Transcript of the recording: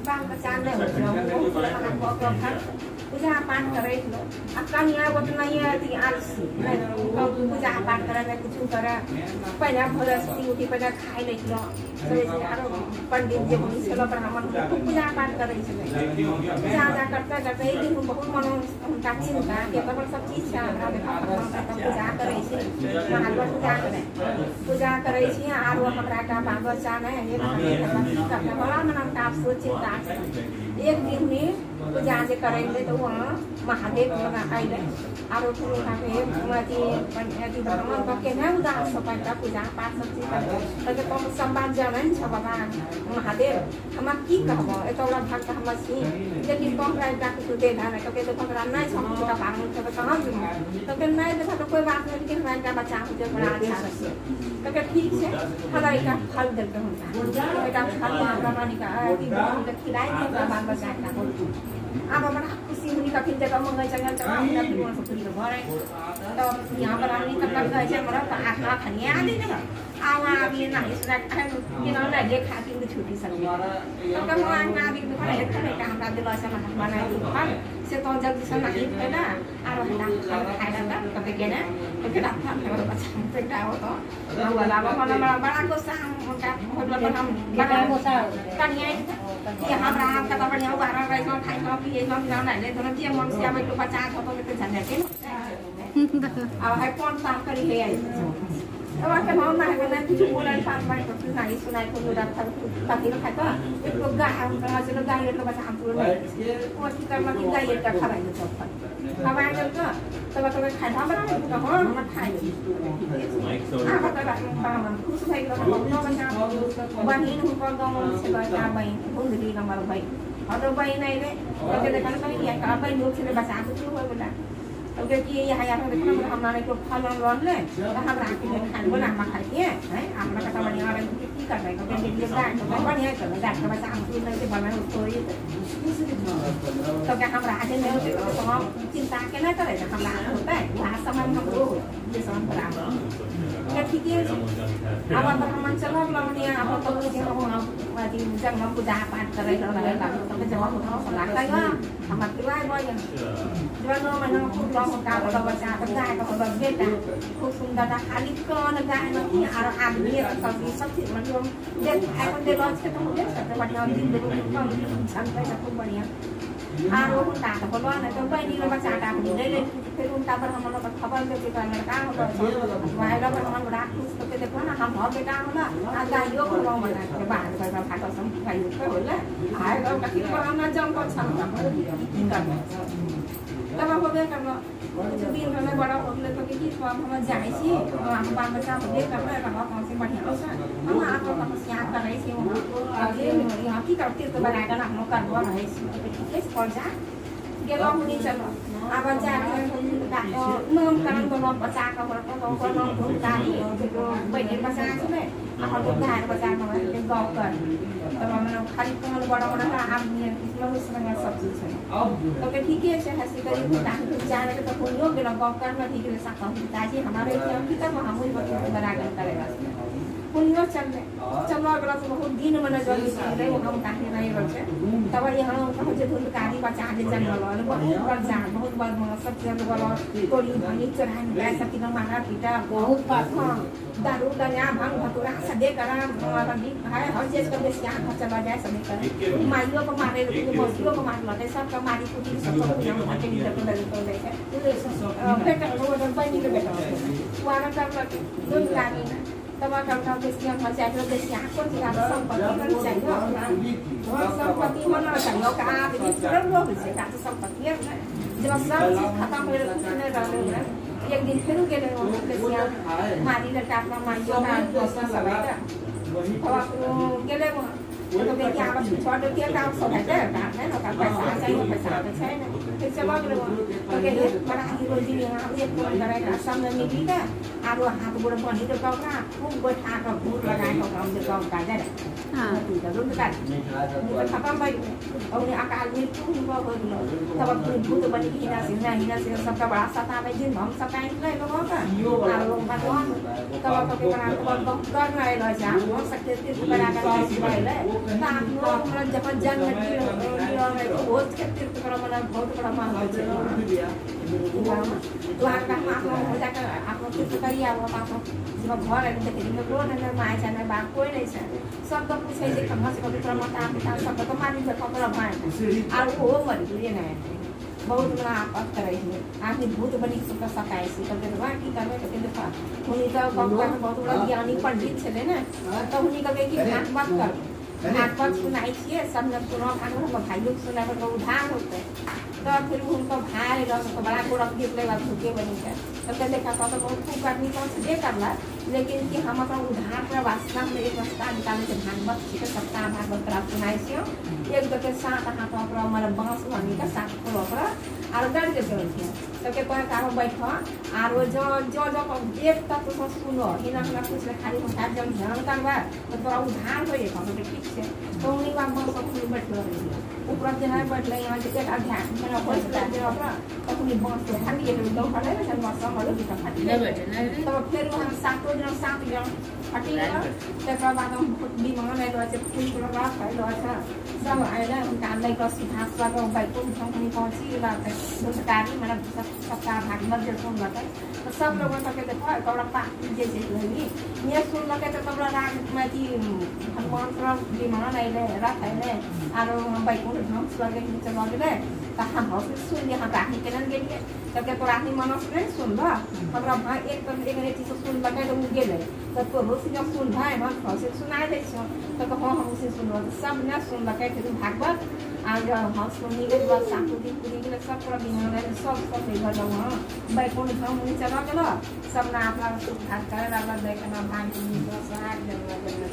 bang kesan deh orang orang kan पूजा पाठ करे अक्कन यहाँ उतना ही थी आलसी पूजा पाठ करे कुछ करे पहले भोजन सुती उठी पहले खाए ले लो सभी यारो पंडित जी भी चलो ब्राह्मण पूजा पाठ करे पूजा करते करते एक दिन बहुत मन उनका चिंता कि अपन सब चीज से पूजा करे महादेव पूजा करे आरो हमरा का बाल बच्चा ने ये करना बड़ा मन का सोच चिंता एक दिन में पूजा जे करेंगे तो वहाँ महादेव लगा आइले आरो पुरो काके माती पंडित ब्राह्मण का के ना उदास सपटा पूजा पाठ सब चीज करे तो कम संवाद जानन छ बाबा महादेव हम की कहबो एतोला भक्त हम छी लेकिन कम राय का कुछ दे धाने तो के तो पकड़ा नहीं सब का पांग के कहां तो के नहीं देखा तो कोई बात नहीं कि राय का बच्चा मुझे बड़ा अच्छा तो के ठीक है हराई का फल देते होता बेटा फल हमरा नहीं का कि खिलाई दे बाल बच्चा का अब बड़ा खुशी हुई का फिर जगह मंगाई चंगल चंगल अपना फिर सब कुछ भरे तो यहाँ पर आने तब तक गए मरा तो आखा खनिया आदि ना आवा अभी ना इस तरह कि ना ना ये खाती हुई छुट्टी सकती तो कब वहाँ ना भी तो खड़े खड़े का हमरा दिल ऐसा मत बनाए तो हम से तो जब से ना ही है ना आरो हम खाए ना तो के ना तो के दांत हम बच्चा बेटा हो तो हम वाला वाला बड़ा को सांग उनका मतलब हम बड़ा मोसा कन्या ये हमरा का तो बढ़िया बारा रही तो खाई तो ये हम ना नहीं ले तो ना मन से हमें तो बचा तो तो झंडे के अब है कौन साफ करी है अब आके हम ना है ना कुछ बोला पास बार तो सुनाई सुनाई को उड़ा था ताकि ना खाए तो एक लोग गाय हम का से लोग गाय तो बचा हम पूरा नहीं वो की करना की गाय का खा रहे तो अब आके तो तो खाए हम ना तो हम खाए अब तो हम कुछ भाई लोग नो बचा बनी हम को गांव से बचा भाई बुंदी नंबर भाई और भाई नहीं रे तो देखा ना ये का भाई लोग से बचा तो हुआ बोला तो कि यहाँ यहाँ देखो ना हमारे को फल रन ले तो हम रात में खाने को ना खाए के हैं हम ना कटा बढ़िया वाले की कर रहे तो ये गाय तो बढ़िया कर गाय का बच्चा हम नहीं से बना उसको ये तो क्या हम रात में होते तो हम चिंता के ना करे हम रात होता है वहाँ समय हम लोग ये समय पर क्या ठीक है अब हम चलो लगने अब तो मुझे हम दिन जब हम पूजा पाठ कर रहे हैं तो जब हम लगता है हम अकेला है बोल जब हम ना खुद हम का तो बच्चा तो गाय का तो बेटा खूब सुंदर खाली कौन गाय नहीं और आदमी सब चीज मतलब देख आई को दे लॉन्च के तो मुझे सबसे बढ़िया दिन देखो छन पे सब बढ़िया आरो उनका तो बोलवा ना तो कोई नहीं बच्चा का ले ले फिर उनका पर हम लोग खबर दे के लड़का होगा वाई लोग हम बड़ा खुश तो देखो ना हम और बेटा होला आ गाइयो को लोग बना के बाहर पर फाटो सम खाई तो होला आए लोग का की पर हम ना जम को छन का तब हम बोले करना जो दिन में बड़ा होले तो की हम जाए छी हम बाल बच्चा को देख कर रहा कौन से बढ़िया हो हम आप लोग को याद कर रहे छी आगे यहाँ की करते तो बनाएगा ना हम लोग करवा रहे छी इस पर जा गेलो मुनी चलो अब जा नम कारण को नम बच्चा का को नम भूलकारी जो बड़े बच्चा है हम लोग घर बच्चा को गाँव कर तो हम खाली कौन बड़ा बड़ा आदमी इसमें उसमें सब चीज है तो के ठीक है हंसी करी ताकि जाने के तो कोई लोग गेलो गाँव करना ठीक है साथ हम ताकि हमारे की तब हम ही बना कर करेगा पुण्य चलने चलो अगला तो बहुत दिन में जल रहे वो हम काहे नहीं रखे तब यहाँ कहो जे धुलकारी बचा दे जंगल वाले बहुत बड़ जान बहुत बड़ मन सब चीज वाला कोड़ी धनी चढ़ाई गाय सब तीन मारा पीटा बहुत पास दारू दनिया भांग भतुरा सदे करा रंगी है हर चीज का बेस यहाँ खर्चा चला जाए सभी करे माइयों को मारे मौसियों को मार लगे सब का मारी कुटी सब को यहाँ आके नीचे को लगे तो देखे बेटा वो बनी के बेटा वाला कर लगे धुलकारी ना तब हम बेसी हम चाहिए बेसी आको जी आप संपत्ति कर चाहिए संपत्ति मना चाहिए का आप ये सब लोग से का संपत्ति है जब सब चीज खत्म हो गया कुछ नहीं रह गया एक दिन फिर के लिए बेसी मारी लटा अपना माइयो ना दोस्त सब है और आपको के लिए तो बेटी आप छोड़ दो क्या काम सब है ना का पैसा चाहिए पैसा तो चाहिए फिर चलो तो के लिए बड़ा ही रोजी यहाँ एक कोई करेगा सामने मिली का आप हाथ गोड़ पानी तो कौन खूब बैठा कर भूत लगाए तो काम से काम कर दे ตีกับรุ่นกันมันทำอะไรเอาเนี่ยอาการมีทุกข์ก็เพิ่มเลยแต่ว่าคืนผู้ตัวบันที่น่าเสียสับกระบะสตาร์ไปยืนหอมสกายเลยก็ว่ากันลงมาร้อนแต่ว่าเขาเป็นการต้องก้อนอะไรเลยจ้ะว่าสักเดือนที่เป็นการการสิบเลยตามโลกมันจะพันจันทร์มันที่เราอะไรก็โอ้แค่ที่เรามันโอ้ที่เรามาเลยจ้ะTuhan kan maaf mau jaga aku itu karya apa sebab orang yang jadi negro dan main sana bangku ini सब तो कुछ ऐसे कम से कम इतना मत आप सब तो मानी जब पकड़ मार और वो मर गई है बहुत बड़ा आपत कर रही है आपने बहुत बड़ी सुख सकाई सी तो कहते हैं कि करने के लिए था उन्हीं का बाबा बहुत बड़ा ज्ञानी पंडित थे ना तो उन्हीं का कि हाथ मत कर हाथ मत सुनाई थी सब ने सुना खाने को भाई लोग सुना तो उधार होते तो फिर उनको भाई लोग को बड़ा को रख दिए बात भूखे बनी है तो कहते देखा तो बहुत खूब आदमी तो ये करला लेकिन कि हम अपना उधार का वास्ता में एक रास्ता निकालने के भागवत के सप्ताह भागवत प्राप्त सुनाई से एक तो के साथ हाथ पर हमारा बांस वानी का साथ पर और डर के चलते हैं तो के पर काम बैठो और जो जो जो एक तक तो सुनो इना ना कुछ खाली हम साथ जब ध्यान करवा तो थोड़ा उधार हो ये हम तो ठीक है तो उन्हीं का बांस सब बैठो ऊपर से है बैठ ले यहां से एक अध्याय में कोई स्टार्ट है अपना तो उन्हीं बांस तो खाली ये तो खड़े में हम सब वालों की खाली तो फिर हम सात सात जन हटी गया तक बाद हम भी मंगा ले रहा है फूल को लगा खाई रहा था सब आए ना हम काम नहीं कर सीधा स्वाद और बाइक को हम नहीं पहुंची बात है तो सरकारी मतलब सबका भागवत जो सुन लगा तो सब लोगों का कहते हैं कबड़ा पाक जैसे लगी ये सुन लगे तो कबड़ा राग में थी भगवान का भी मंगा नहीं ले रख है ले और बाइक को हम स्वाद के चला गए तो हम बहुत सुन लिया हम राखी के नन गेलिए तब के तो राखी मनस नहीं सुन बा हमरा भाई एक तो एक चीज सुन लगे तो मुझे ले तो रोसी जब सुन भाई हम खसे सुनाई दे छो तो हम उसे सुनो सब ने सुन लगे फिर भागवत आज हम सुनी के बाद सांस्कृति पूरी के सब पूरा बिहार में सब ले गलो हां बैकुंठ धाम में चला गलो सब ना अपना सुख हाथ करे वाला देखना भाई को सहाय देना